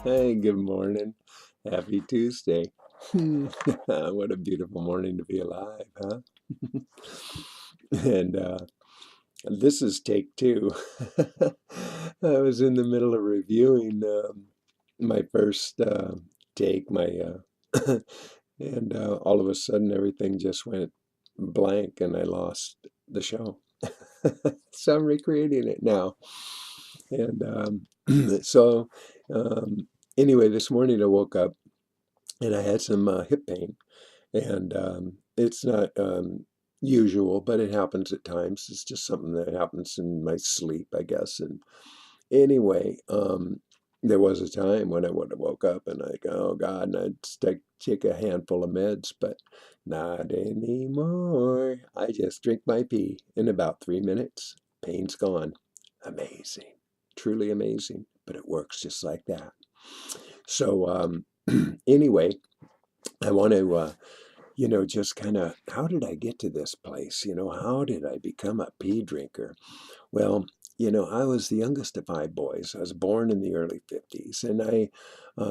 Hey, good morning. Happy Tuesday. What a beautiful morning to be alive, huh? And this is take two. I was in the middle of reviewing my first take, and all of a sudden everything just went blank and I lost the show. So I'm recreating it now. And so, um, anyway, this morning I woke up and I had some hip pain, and it's not usual, but it happens at times. It's just something that happens in my sleep, I guess. And anyway, there was a time when I would have woke up and I go, oh God, and I'd take a handful of meds, but not anymore. I just drink my pee in about 3 minutes. Pain's gone. Amazing, truly amazing, but it works just like that. So anyway, I want to, just kind of, how did I get to this place? How did I become a pea drinker? Well, I was the youngest of five boys. I was born in the early 50s, and I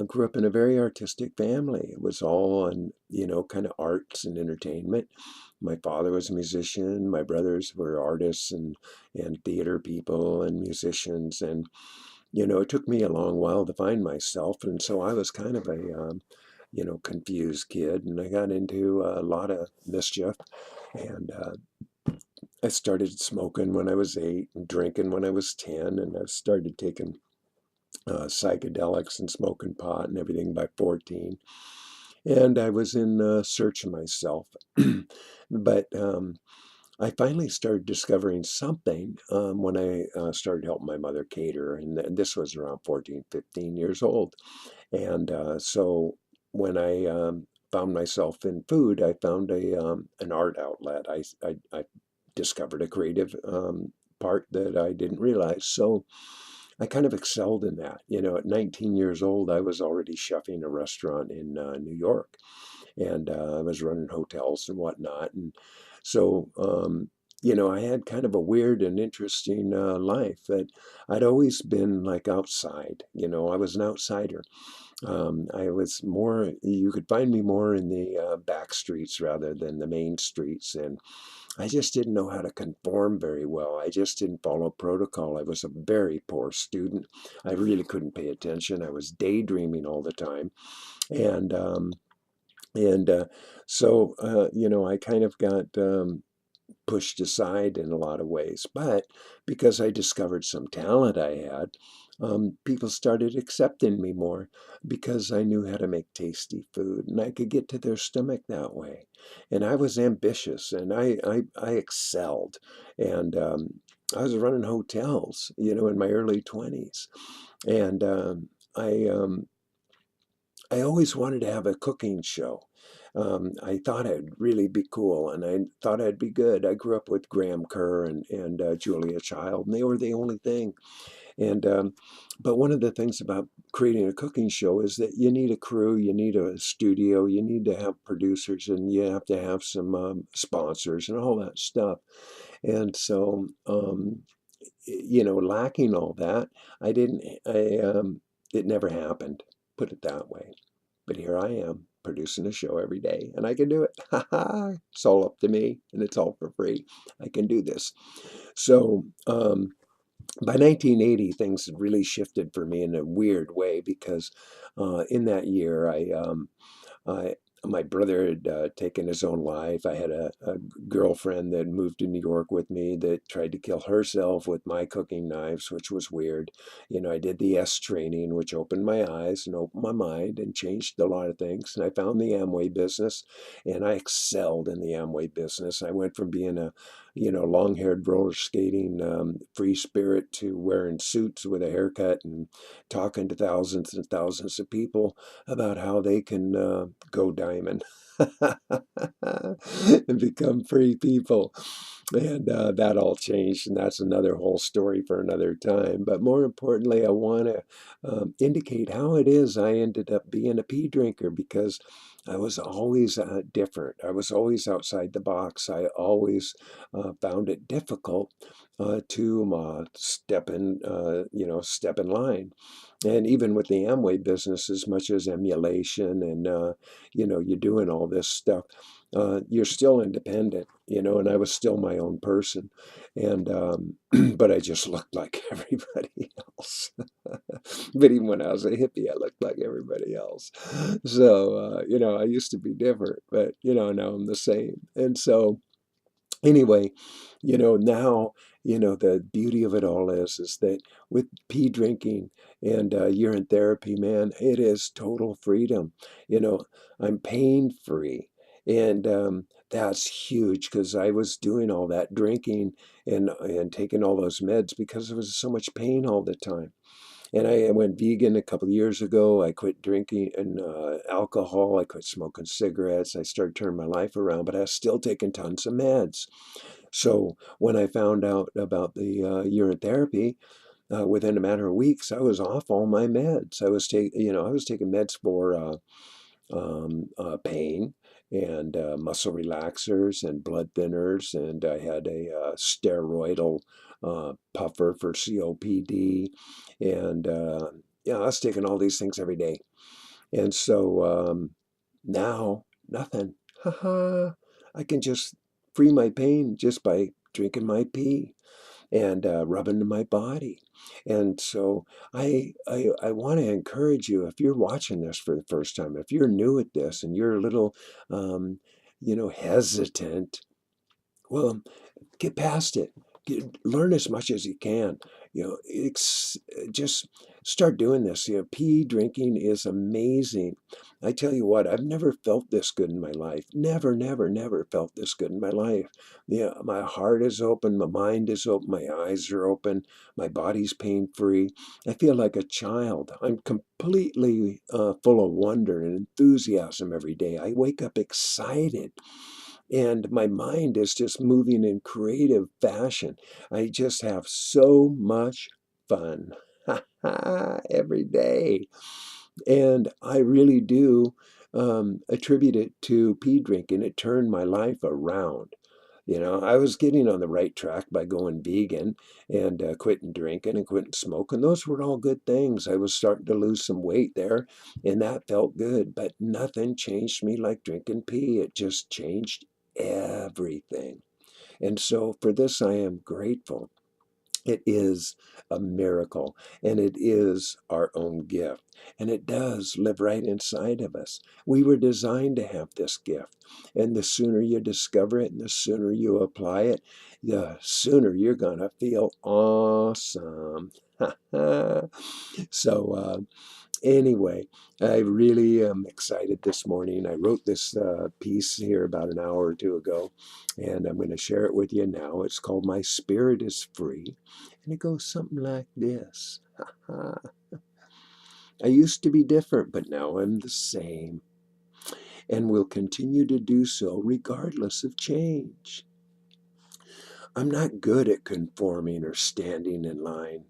grew up in a very artistic family. It was all on, kind of arts and entertainment. My father was a musician. My brothers were artists and theater people and musicians. And, it took me a long while to find myself. And so I was kind of a, confused kid, and I got into a lot of mischief. And I started smoking when I was 8, and drinking when I was 10, and I started taking psychedelics and smoking pot and everything by 14. And I was in search of myself. But I finally started discovering something when I started helping my mother cater, and this was around 14, 15 years old. And so when I found myself in food, I found an art outlet. I discovered a creative part that I didn't realize. So I kind of excelled in that. At 19 years old, I was already chefing a restaurant in New York, and I was running hotels and whatnot. And so, I had kind of a weird and interesting life that I'd always been like outside. I was an outsider. I was more, you could find me more in the back streets rather than the main streets. And I just didn't know how to conform very well. I just didn't follow protocol. I was a very poor student. I really couldn't pay attention. I was daydreaming all the time. And, um, and so, I kind of got pushed aside in a lot of ways. But because I discovered some talent I had, people started accepting me more because I knew how to make tasty food and I could get to their stomach that way. And I was ambitious and I excelled. And I was running hotels, in my early 20s. And I always wanted to have a cooking show. I thought I'd really be cool, and I thought I'd be good. I grew up with Graham Kerr and Julia Child, and they were the only thing. And but one of the things about creating a cooking show is that you need a crew, you need a studio, you need to have producers, and you have to have some sponsors and all that stuff. And so, lacking all that, I didn't. It never happened. Put it that way. But here I am producing a show every day and I can do it. Ha ha. It's all up to me and it's all for free. I can do this. So by 1980, things had really shifted for me in a weird way because in that year, I my brother had taken his own life. I had a girlfriend that moved to New York with me that tried to kill herself with my cooking knives, which was weird. I did the S training, which opened my eyes and opened my mind and changed a lot of things. And I found the Amway business, and I excelled in the Amway business. I went from being a long-haired roller skating free spirit to wearing suits with a haircut and talking to thousands and thousands of people about how they can go diamond and become free people. And that all changed, and that's another whole story for another time. But more importantly, I want to indicate how it is I ended up being a pee drinker, because I was always different. I was always outside the box. I always found it difficult to step in line. And even with the Amway business, as much as emulation and, you're doing all this stuff, you're still independent, and I was still my own person. And, but I just looked like everybody else. But even when I was a hippie, I looked like everybody else. So, I used to be different, but, now I'm the same. And so, anyway, now, the beauty of it all is that with pee drinking and urine therapy, man, it is total freedom. You know, I'm pain free. And that's huge, because I was doing all that drinking and taking all those meds because there was so much pain all the time. And I went vegan a couple of years ago. I quit drinking and alcohol. I quit smoking cigarettes. I started turning my life around, but I was still taking tons of meds. So when I found out about the urine therapy, within a matter of weeks, I was off all my meds. I was taking meds for pain and muscle relaxers and blood thinners, and I had a steroidal puffer for COPD, and yeah, I was taking all these things every day. And so now, nothing. Haha, I can just free my pain just by drinking my pee and rubbing my body. And so I want to encourage you, if you're watching this for the first time, if you're new at this and you're a little, um, hesitant, well, get past it. Learn as much as you can. It's just start doing this. Pee drinking is amazing. I tell you what, I've never felt this good in my life. Never, never, never felt this good in my life. Yeah, my heart is open, my mind is open, my eyes are open, my body's pain free. I feel like a child. I'm completely full of wonder and enthusiasm every day. I wake up excited, and my mind is just moving in creative fashion. I just have so much fun every day. And I really do attribute it to pee drinking. It turned my life around. I was getting on the right track by going vegan and quitting drinking and quitting smoking. Those were all good things. I was starting to lose some weight there, and that felt good. But nothing changed me like drinking pee. It just changed everything. And so for this, I am grateful. It is a miracle, and it is our own gift, and it does live right inside of us. We were designed to have this gift, and the sooner you discover it and the sooner you apply it, the sooner you're going to feel awesome. So, anyway, I really am excited this morning. I wrote this piece here about an hour or two ago, and I'm going to share it with you now. It's called My Spirit is Free, and it goes something like this. I used to be different, but now I'm the same, and will continue to do so regardless of change. I'm not good at conforming or standing in line.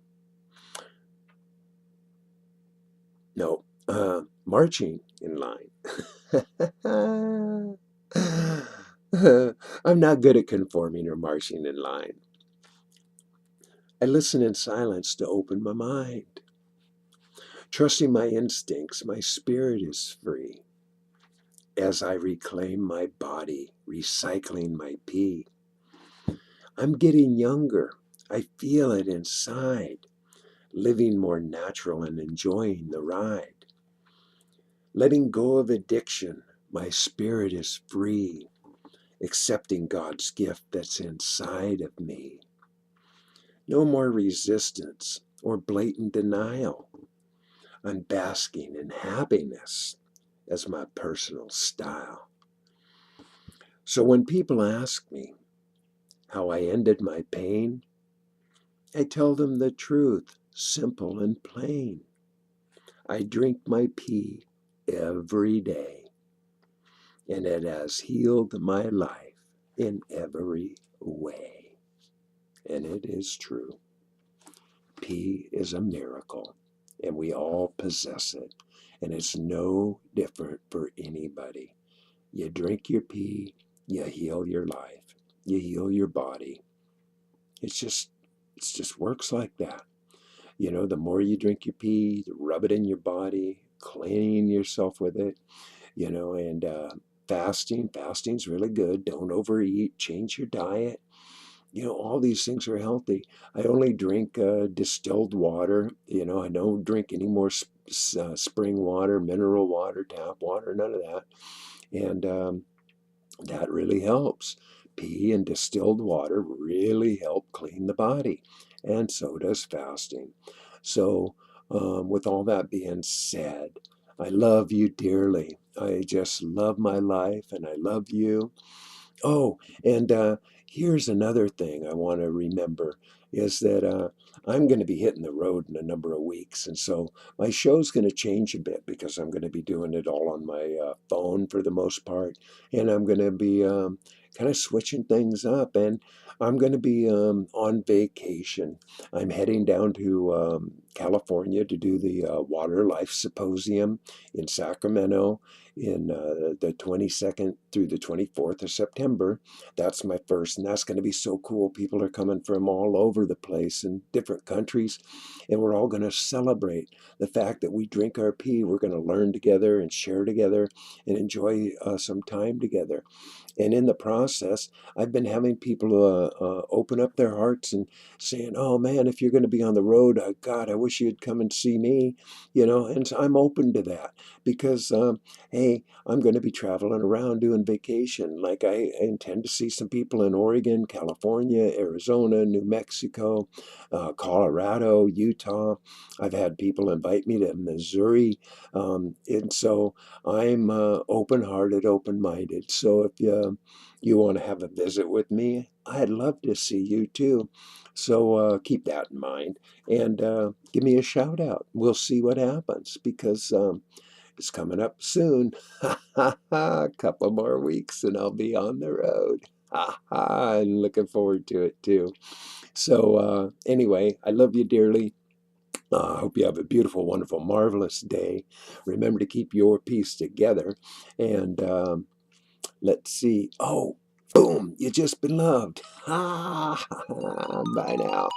No, marching in line. I'm not good at conforming or marching in line. I listen in silence to open my mind. Trusting my instincts, my spirit is free. As I reclaim my body, recycling my pee. I'm getting younger. I feel it inside. Living more natural and enjoying the ride. Letting go of addiction, my spirit is free. Accepting God's gift that's inside of me. No more resistance or blatant denial. I'm basking in happiness as my personal style. So when people ask me how I ended my pain, I tell them the truth, simple and plain. I drink my pee every day, and it has healed my life in every way. And it is true. Pee is a miracle, and we all possess it. And it's no different for anybody. You drink your pee, you heal your life, you heal your body. It's just, it just works like that. You know, the more you drink your pee, rub it in your body, clean yourself with it, you know, and fasting's really good. Don't overeat, change your diet. You know, all these things are healthy. I only drink distilled water. You know, I don't drink any more spring water, mineral water, tap water, none of that. And that really helps. Pee and distilled water really help clean the body, and so does fasting. So, with all that being said, I love you dearly. I just love my life, and I love you. Oh, and here's another thing I want to remember is that I'm going to be hitting the road in a number of weeks. And so my show's going to change a bit because I'm going to be doing it all on my phone for the most part. And I'm going to be kind of switching things up. And I'm going to be on vacation. I'm heading down to California to do the Water Life Symposium in Sacramento in the 22nd through the 24th of September. That's my first, and that's going to be so cool. People are coming from all over the place in different countries, and we're all going to celebrate the fact that we drink our pee. We're going to learn together and share together and enjoy some time together. And in the process, I've been having people open up their hearts and saying, "Oh man, if you're going to be on the road, God, I wish you'd come and see me," you know. And so I'm open to that because, hey, I'm going to be traveling around doing vacation. Like I intend to see some people in Oregon, California, Arizona, New Mexico, Colorado, Utah. I've had people invite me to Missouri, and so I'm open-hearted, open-minded. So if you want to have a visit with me, I'd love to see you too. So keep that in mind and give me a shout out. We'll see what happens because it's coming up soon. A couple more weeks and I'll be on the road. I'm looking forward to it too. So anyway, I love you dearly. I hope you have a beautiful, wonderful, marvelous day. Remember to keep your peace together. And let's see. Oh, boom, you just been loved. Bye now.